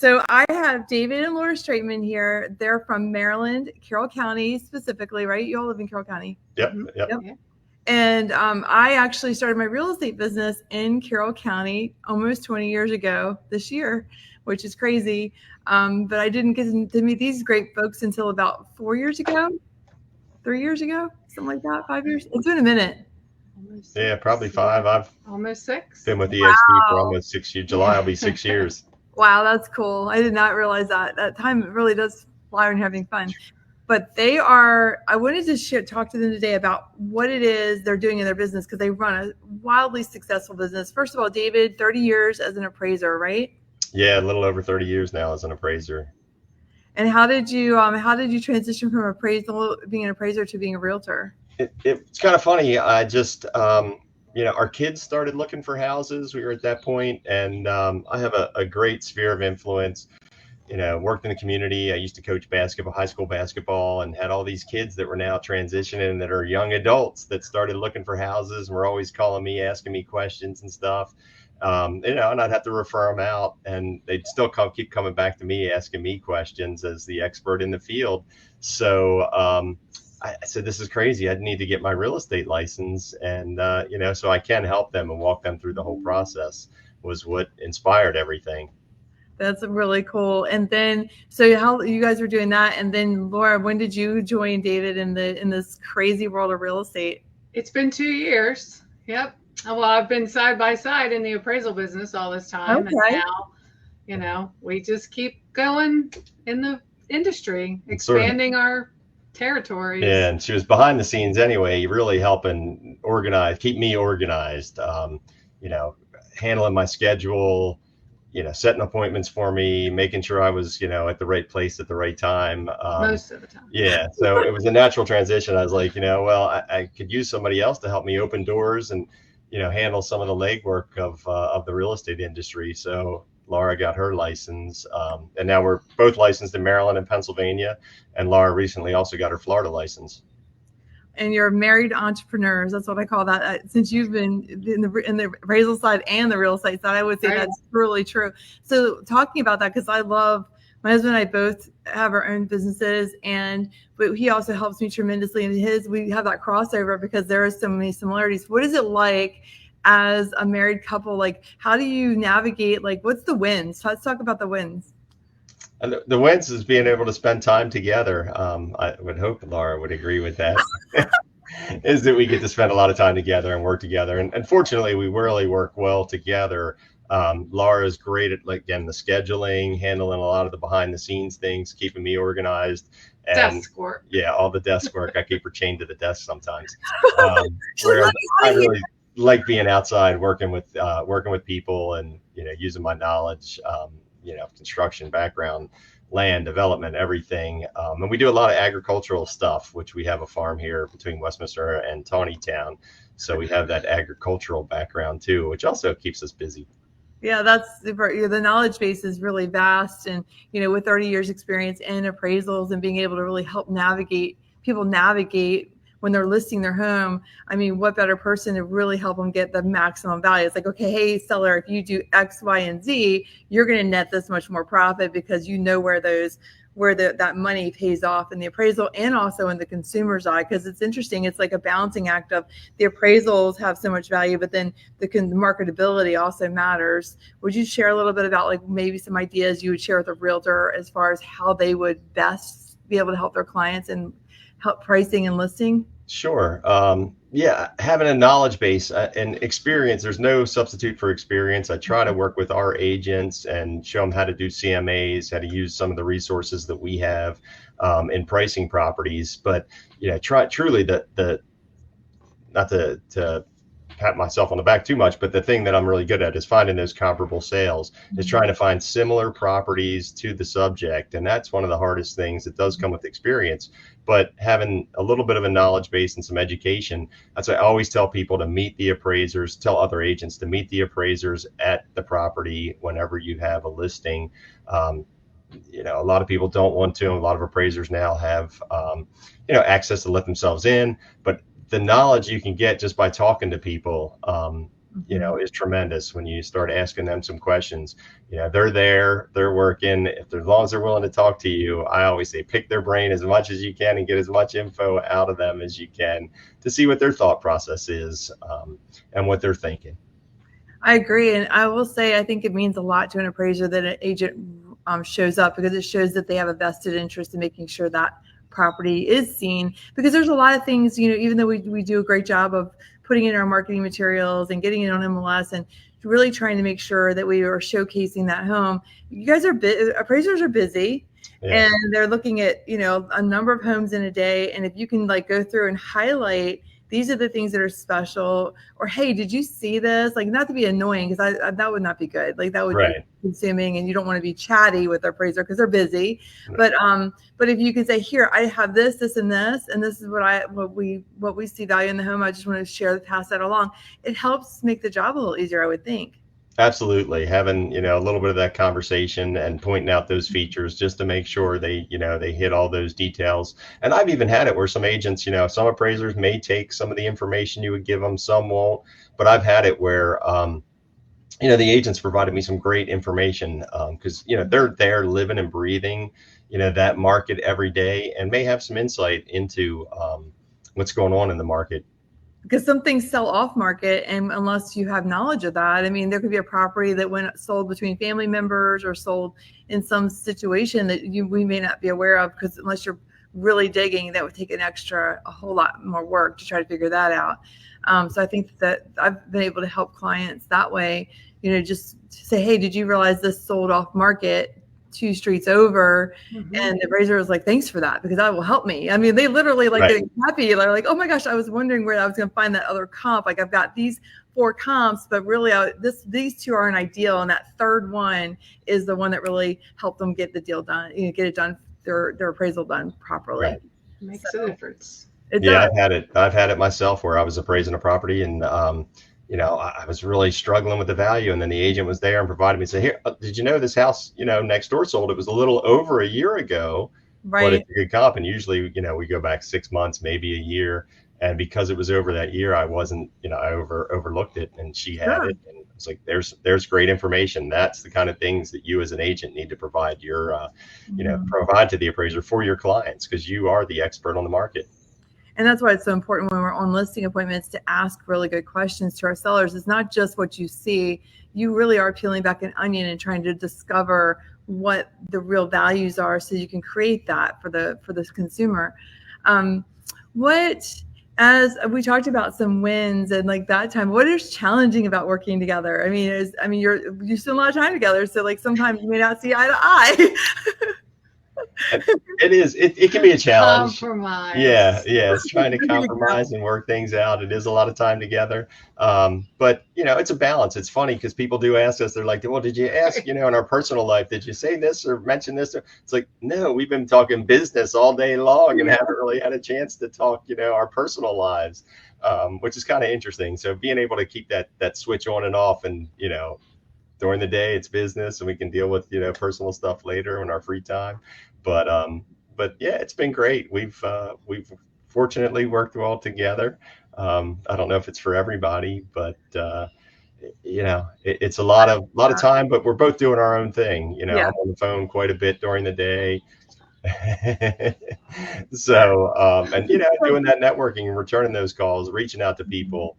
So I have David and Laura Straightman here. They're from Maryland, Carroll County specifically, right? You all live in Carroll County. Yep. And I actually started my real estate business in Carroll County almost 20 years ago this year, which is crazy. But I didn't get to meet these great folks until about 4 years ago, 3 years ago, something like that, 5 years. It's been a minute. Yeah, probably 5. I've almost 6. been with EXP for almost 6 years. July will be 6 years. Wow, that's cool. I did not realize that. That time really does fly when you're having fun. But I wanted to talk to them today about what it is they're doing in their business, because they run a wildly successful business. First of all, David, 30 years as an appraiser, right? Yeah, a little over 30 years now as an appraiser. And how did you transition from being an appraiser to being a realtor? It's kind of funny. I just, our kids started looking for houses. We were at that point, and I have a great sphere of influence. Worked in the community. I used to coach basketball, high school basketball, and had all these kids that were now transitioning that are young adults that started looking for houses and were always calling me, asking me questions and stuff. And I'd have to refer them out, and they'd still keep coming back to me, asking me questions as the expert in the field. So I said, this is crazy. I need to get my real estate license. And, so I can help them and walk them through the whole process was what inspired everything. That's really cool. And then, so how you guys were doing that. And then Laura, when did you join David in this crazy world of real estate? It's been 2 years. Yep. Well, I've been side by side in the appraisal business all this time. Okay. And now, we just keep going in the industry, expanding our territories. Yeah, and she was behind the scenes anyway, really helping keep me organized, handling my schedule, setting appointments for me, making sure I was, at the right place at the right time. Most of the time. Yeah. So it was a natural transition. I was like, I could use somebody else to help me open doors and, handle some of the legwork of the real estate industry. So Laura got her license, and now we're both licensed in Maryland and Pennsylvania. And Laura recently also got her Florida license. And you're married entrepreneurs. That's what I call that. Since you've been in the appraisal side and the real estate side, I would say that's really true. So talking about that, because I love my husband and I both have our own businesses, but he also helps me tremendously in his. We have that crossover because there are so many similarities. What is it like as a married couple? Like, how do you navigate? Like, what's the wins? Let's talk about the wins. And the wins is being able to spend time together. I would hope Laura would agree with that. Is that we get to spend a lot of time together and work together. And fortunately, we really work well together. Laura is great at, the scheduling, handling a lot of the behind the scenes things, keeping me organized. And desk work. Yeah, all the desk work. I keep her chained to the desk sometimes. Whereas I really like being outside, working with people and, using my knowledge, construction background, land development, everything. And we do a lot of agricultural stuff, which we have a farm here between Westminster and Taneytown. So we have that agricultural background too, which also keeps us busy. Yeah, that's super. The knowledge base is really vast. And, with 30 years experience in appraisals and being able to really help people navigate when they're listing their home. I mean, what better person to really help them get the maximum value? It's like, okay, hey, seller, if you do X, Y, and Z, you're going to net this much more profit because where that money pays off in the appraisal and also in the consumer's eye. Because it's interesting. It's like a balancing act of the appraisals have so much value, but then the marketability also matters. Would you share a little bit about maybe some ideas you would share with a realtor as far as how they would best be able to help their clients and help pricing and listing? Sure. Having a knowledge base and experience, there's no substitute for experience. I try to work with our agents and show them how to do CMAs, how to use some of the resources that we have in pricing properties. But, try truly not to pat myself on the back too much, but the thing that I'm really good at is finding those comparable sales, is trying to find similar properties to the subject. And that's one of the hardest things. It does come with experience, but having a little bit of a knowledge base and some education. That's why I always tell people to meet the appraisers, tell other agents to meet the appraisers at the property whenever you have a listing. A lot of people don't want to. A lot of appraisers now have, access to let themselves in, but the knowledge you can get just by talking to people is tremendous when you start asking them some questions. They're there, they're working. As long as they're willing to talk to you, I always say pick their brain as much as you can and get as much info out of them as you can to see what their thought process is, and what they're thinking. I agree. And I will say, I think it means a lot to an appraiser that an agent shows up, because it shows that they have a vested interest in making sure that property is seen. Because there's a lot of things, even though we do a great job of putting in our marketing materials and getting it on MLS and really trying to make sure that we are showcasing that home. You guys appraisers are busy. Yeah. And they're looking at, a number of homes in a day. And if you can go through and highlight, these are the things that are special, or, hey, did you see this? Not to be annoying, because that would not be good. That would be consuming, and you don't want to be chatty with their appraiser because they're busy. Right. But if you can say, here, I have this, and this is what we see value in the home. I just want to pass that along. It helps make the job a little easier, I would think. Absolutely. Having, a little bit of that conversation and pointing out those features just to make sure they hit all those details. And I've even had it where some agents, some appraisers may take some of the information you would give them, some won't. But I've had it where, the agents provided me some great information, because, they're there living and breathing, that market every day, and may have some insight into what's going on in the market. Because some things sell off market, and unless you have knowledge of that, there could be a property that sold between family members or sold in some situation that we may not be aware of, because unless you're really digging, that would take a whole lot more work to try to figure that out. So I think that I've been able to help clients that way, just say, hey, did you realize this sold off market 2 streets over? Mm-hmm. And the appraiser was like, thanks for that, because that will help me. They literally getting happy. They're like, oh my gosh, I was wondering where I was going to find that other comp. I've got these 4 comps, but really these 2 aren't ideal. And that third one is the one that really helped them get the deal done, get it done, their appraisal done properly. Right. Makes a difference. I've had it myself where I was appraising a property, and I was really struggling with the value, and then the agent was there and provided me, say, here, did you know this house, next door sold? It was a little over a year ago, but it's a good comp. And usually, we go back 6 months, maybe a year. And because it was over that year, I wasn't, I overlooked it, and she had it. And it's like, there's great information. That's the kind of things that you as an agent need to provide provide to the appraiser for your clients, because you are the expert on the market. And that's why it's so important when we're on listing appointments to ask really good questions to our sellers. It's not just what you see. You really are peeling back an onion and trying to discover what the real values are, so you can create that for the consumer. As we talked about some wins and that time, what is challenging about working together? You spend a lot of time together, so sometimes you may not see eye to eye. It can be a challenge. Compromise. Yeah. It's trying to compromise and work things out. It is a lot of time together. But it's a balance. It's funny because people do ask us, they're like, well, did you ask, in our personal life, did you say this or mention this? It's like, no, we've been talking business all day long and haven't really had a chance to talk, our personal lives, which is kind of interesting. So being able to keep that switch on and off, and, during the day it's business, and we can deal with, personal stuff later in our free time. But yeah, it's been great. We've fortunately worked well together. I don't know if it's for everybody, but it's a lot of time, but we're both doing our own thing. I'm on the phone quite a bit during the day. So, and doing that networking and returning those calls, reaching out to people,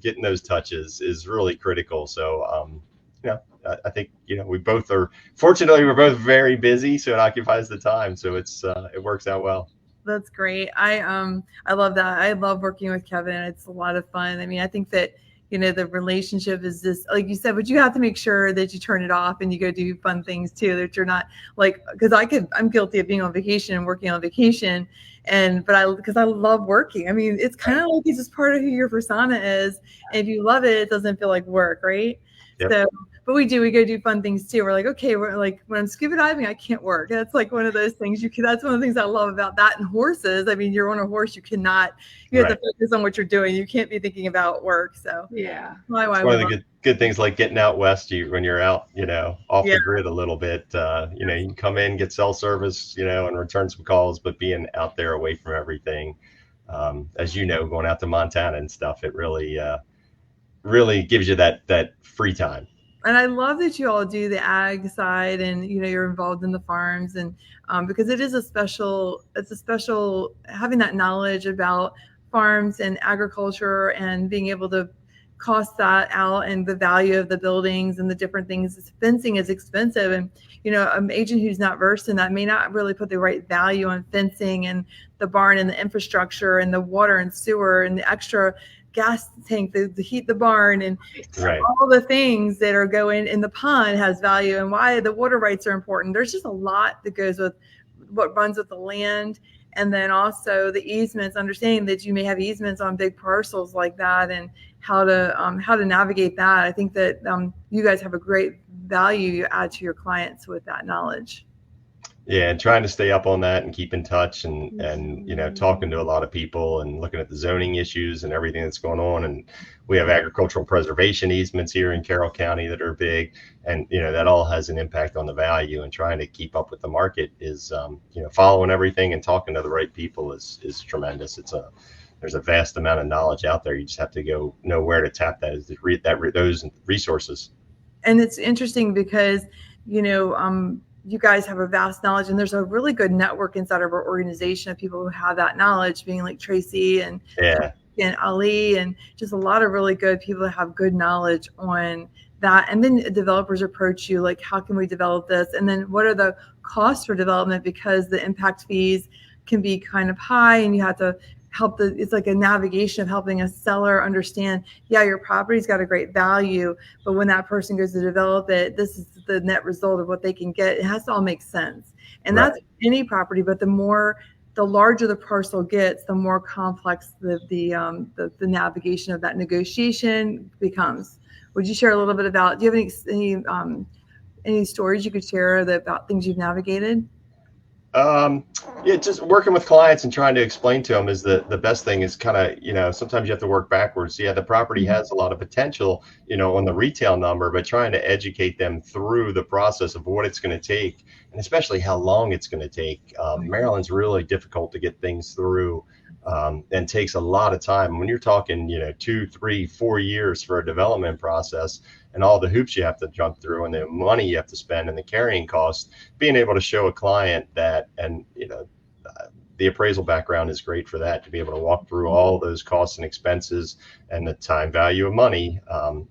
getting those touches is really critical. So, I think, we both are, fortunately, we're both very busy, so it occupies the time. So it works out well. That's great. I love that. I love working with Kevin. It's a lot of fun. I think that, the relationship is just, like you said, but you have to make sure that you turn it off and you go do fun things too, that you're not because I'm guilty of being on vacation and working on vacation. Because I love working. It's kind of like it's just part of who your persona is. And if you love it, it doesn't feel like work, right? Yep. So, but we go do fun things too. We're like, okay, we're like, when I'm scuba diving, I can't work. That's one of those things that's one of the things I love about that. And horses, you're on a horse, you have to focus on what you're doing. You can't be thinking about work. So yeah, it's one of the good things, like getting out west, when you're out, off the grid a little bit, you can come in, get cell service, and return some calls, but being out there away from everything, as going out to Montana and stuff, it really, really gives you that free time. And I love that you all do the ag side, and you're involved in the farms, and because it's a special having that knowledge about farms and agriculture and being able to cost that out and the value of the buildings and the different things. Fencing is expensive, and an agent who's not versed in that may not really put the right value on fencing and the barn and the infrastructure and the water and sewer and the extra gas tank to heat the barn and right. all the things that are going in the pond has value, and why the water rights are important. There's just a lot that goes with what runs with the land. And then also the easements, understanding that you may have easements on big parcels like that, and how to navigate that. I think that you guys have a great value you add to your clients with that knowledge. Yeah, and trying to stay up on that and keep in touch, and talking to a lot of people and looking at the zoning issues and everything that's going on. And we have agricultural preservation easements here in Carroll County that are big, and that all has an impact on the value. And trying to keep up with the market is following everything and talking to the right people is tremendous. There's a vast amount of knowledge out there. You just have to know where to tap those resources. And it's interesting because you guys have a vast knowledge, and there's a really good network inside of our organization of people who have that knowledge, being like Tracy and Ali, and just a lot of really good people that have good knowledge on that. And then developers approach you like, how can we develop this? And then what are the costs for development? Because the impact fees can be kind of high, and you have to help it's like a navigation of helping a seller understand, your property's got a great value, but when that person goes to develop it, this is the net result of what they can get. It has to all make sense. And that's any property, but the larger the parcel gets, the more complex the navigation of that negotiation becomes. Would you share a little bit about, do you have any stories you could share about things you've navigated? Just working with clients and trying to explain to them is the best thing. Is kind of, sometimes you have to work backwards. The property has a lot of potential, on the retail number, but trying to educate them through the process of what it's going to take, and especially how long it's going to take. Maryland's really difficult to get things through, and takes a lot of time. When you're talking, 2, 3, 4 years for a development process, and all the hoops you have to jump through, and the money you have to spend, and the carrying costs, being able to show a client that, and the appraisal background is great for that, to be able to walk through all those costs and expenses and the time value of money.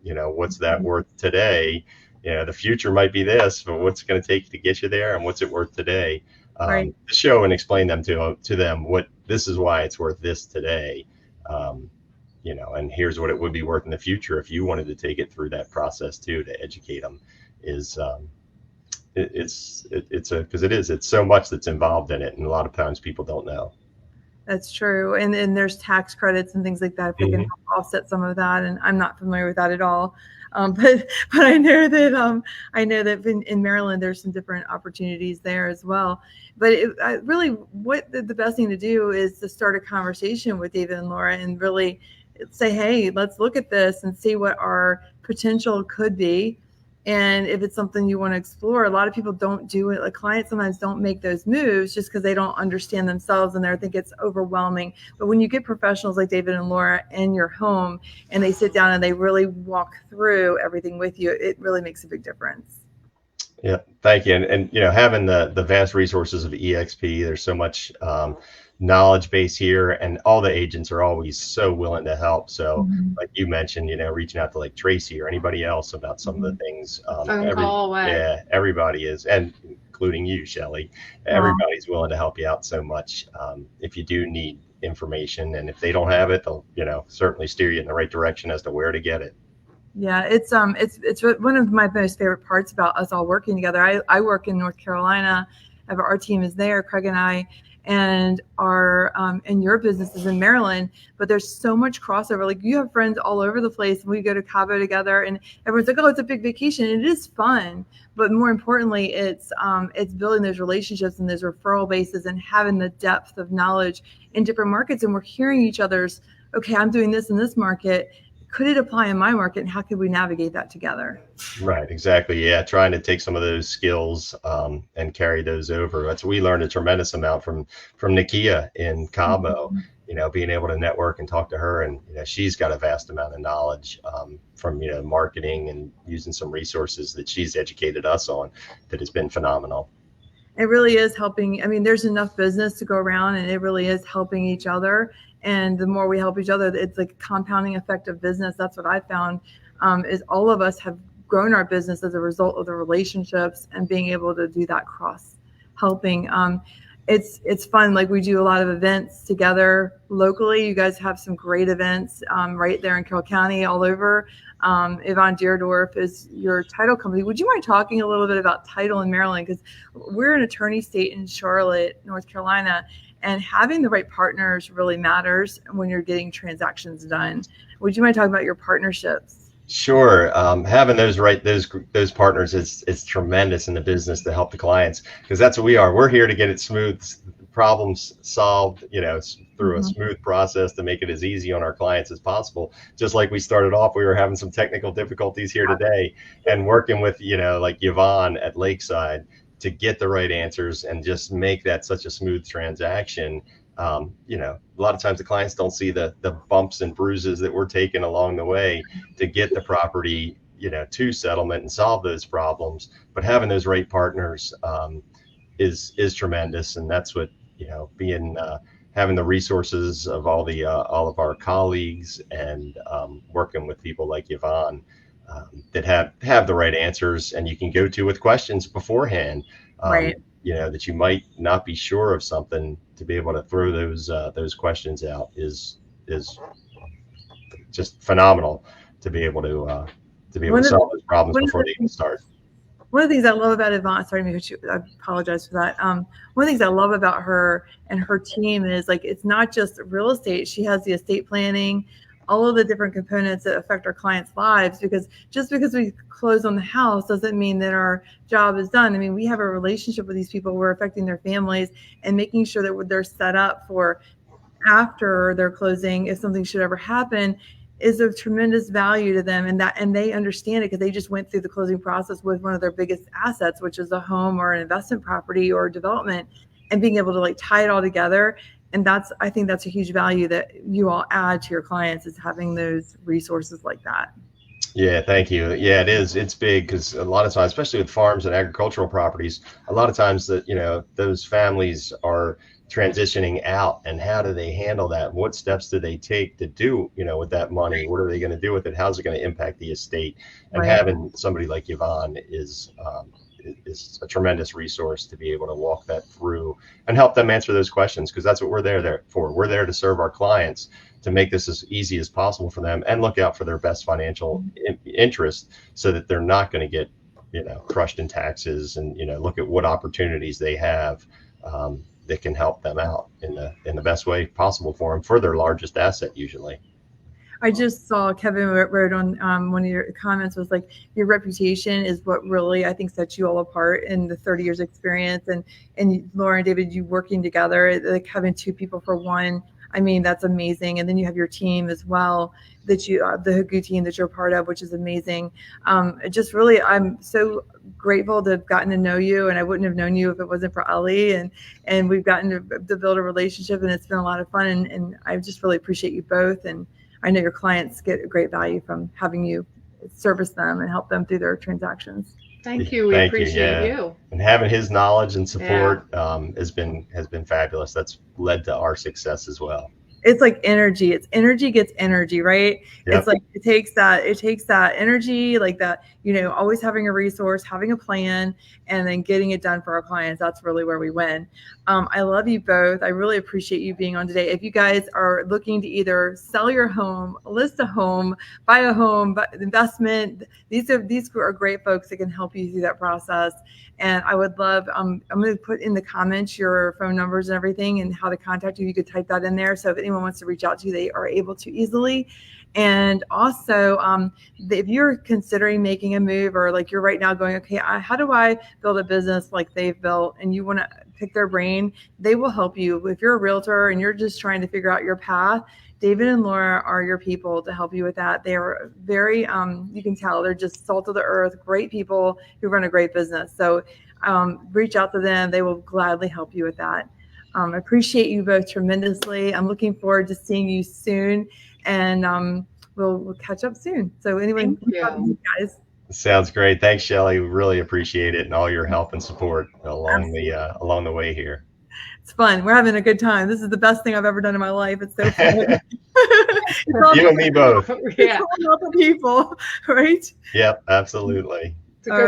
What's that worth today? The future might be this, but what's it going to take to get you there, and what's it worth today? To show and explain to them what this is, why it's worth this today. And here's what it would be worth in the future if you wanted to take it through that process too, to educate them. It's so much that's involved in it, and a lot of times people don't know. That's true. And there's tax credits and things like that, if they can help offset some of that. And I'm not familiar with that at all. But I know that in Maryland, there's some different opportunities there as well. But really, what the best thing to do is to start a conversation with David and Laura, and really say, hey, let's look at this and see what our potential could be. And if it's something you want to explore. A lot of people don't do it. Like, clients sometimes don't make those moves just because they don't understand themselves, and they think it's overwhelming. But when you get professionals like David and Laura in your home, and they sit down and they really walk through everything with you, it really makes a big difference. Yeah, thank you. And having the vast resources of EXP, there's so much knowledge base here, and all the agents are always so willing to help. So like you mentioned, reaching out to like Tracy or anybody else about some of the things. Everybody is, and including you, Shelley, everybody's willing to help you out so much. If you do need information, and if they don't have it, they'll certainly steer you in the right direction as to where to get it. Yeah, it's one of my most favorite parts about us all working together. I work in North Carolina. Our team is there, Craig and I, and and your business is in Maryland. But there's so much crossover. Like, you have friends all over the place, and we go to Cabo together, and everyone's like, "Oh, it's a big vacation." And it is fun, but more importantly, it's building those relationships and those referral bases, and having the depth of knowledge in different markets. And we're hearing each other's, okay, I'm doing this in this market. could it apply in my market, and how could we navigate that together? Right, exactly. Yeah, trying to take some of those skills and carry those over. That's we learned a tremendous amount from Nakia in Cabo. Being able to network and talk to her, and she's got a vast amount of knowledge from marketing and using some resources that she's educated us on that has been phenomenal. It really is helping. I mean, there's enough business to go around, and it really is helping each other. And the more we help each other, it's like a compounding effect of business. That's what I found, is all of us have grown our business as a result of the relationships and being able to do that cross helping. It's fun. Like, we do a lot of events together locally. You guys have some great events right there in Carroll County, all over. Yvonne Deerdorf is your title company. Would you mind talking a little bit about title in Maryland? Because we're an attorney state in Charlotte, North Carolina, and having the right partners really matters when you're getting transactions done. Would you mind talking about your partnerships? Sure. Having those partners is tremendous in the business to help the clients, because that's what we are. We're here to get it smooth, problems solved, through a smooth process to make it as easy on our clients as possible. Just like we started off, we were having some technical difficulties here today, and working with, like Yvonne at Lakeside to get the right answers and just make that such a smooth transaction. A lot of times the clients don't see the bumps and bruises that we're taking along the way to get the property, to settlement and solve those problems. But having those right partners is tremendous, and that's what having the resources of all of our colleagues and working with people like Yvonne that have the right answers, and you can go to with questions beforehand. Right. That you might not be sure of something, to be able to throw those questions out is just phenomenal, to be able to solve those problems before they even start. One of the things I love about Yvonne, I apologize for that. One of the things I love about her and her team is, like, it's not just real estate. She has the estate planning, all of the different components that affect our clients' lives, because just because we close on the house doesn't mean that our job is done. I mean, we have a relationship with these people. We're affecting their families and making sure that they're set up for after their closing, if something should ever happen, is of tremendous value to them. And they understand it, because they just went through the closing process with one of their biggest assets, which is a home or an investment property or development, and being able to, like, tie it all together. And I think that's a huge value that you all add to your clients, is having those resources like that. Yeah, thank you. Yeah, it is. It's big, because a lot of times, especially with farms and agricultural properties, a lot of times that, those families are transitioning out, and how do they handle that? What steps do they take to do, with that money? What are they going to do with it? How's it going to impact the estate? And Right. having somebody like Yvonne is a tremendous resource to be able to walk that through and help them answer those questions, because that's what we're there for. We're there to serve our clients, to make this as easy as possible for them, and look out for their best financial interest, so that they're not going to get crushed in taxes, and look at what opportunities they have that can help them out in the best way possible for them, for their largest asset usually. I just saw Kevin wrote on one of your comments, was like, your reputation is what really, I think, sets you all apart in the 30 years experience. And Laura and David, you working together, like having two people for one, I mean, that's amazing. And then you have your team as well, that the Hagu team that you're part of, which is amazing. Just really, I'm so grateful to have gotten to know you, and I wouldn't have known you if it wasn't for Ali. And we've gotten to build a relationship, and it's been a lot of fun. And I just really appreciate you both. And I know your clients get a great value from having you service them and help them through their transactions. Thank you. We appreciate you. And having his knowledge and support has been fabulous. That's led to our success as well. It's like energy. It's energy gets energy, right? Yep. It's like it takes that energy, like that, always having a resource, having a plan, and then getting it done for our clients. That's really where we win. I love you both. I really appreciate you being on today. If you guys are looking to either sell your home, list a home, buy a home, but investment, these are great folks that can help you through that process. And I would love, I'm going to put in the comments your phone numbers and everything and how to contact you. You could type that in there. So if anyone anyone wants to reach out to you, they are able to easily. And also, if you're considering making a move, or like you're right now going, okay, how do I build a business like they've built, and you want to pick their brain, they will help you. If you're a realtor and you're just trying to figure out your path, David and Laura are your people to help you with that. They are very, you can tell they're just salt of the earth, great people who run a great business. So reach out to them. They will gladly help you with that. I appreciate you both tremendously. I'm looking forward to seeing you soon, and we'll catch up soon. So anyway, Thank you guys. Sounds great. Thanks, Shelley. We really appreciate it, and all your help and support along the way here. It's fun. We're having a good time. This is the best thing I've ever done in my life. It's so fun. You and me both. Yeah. It's all about the people, right? Yep, absolutely. It's a good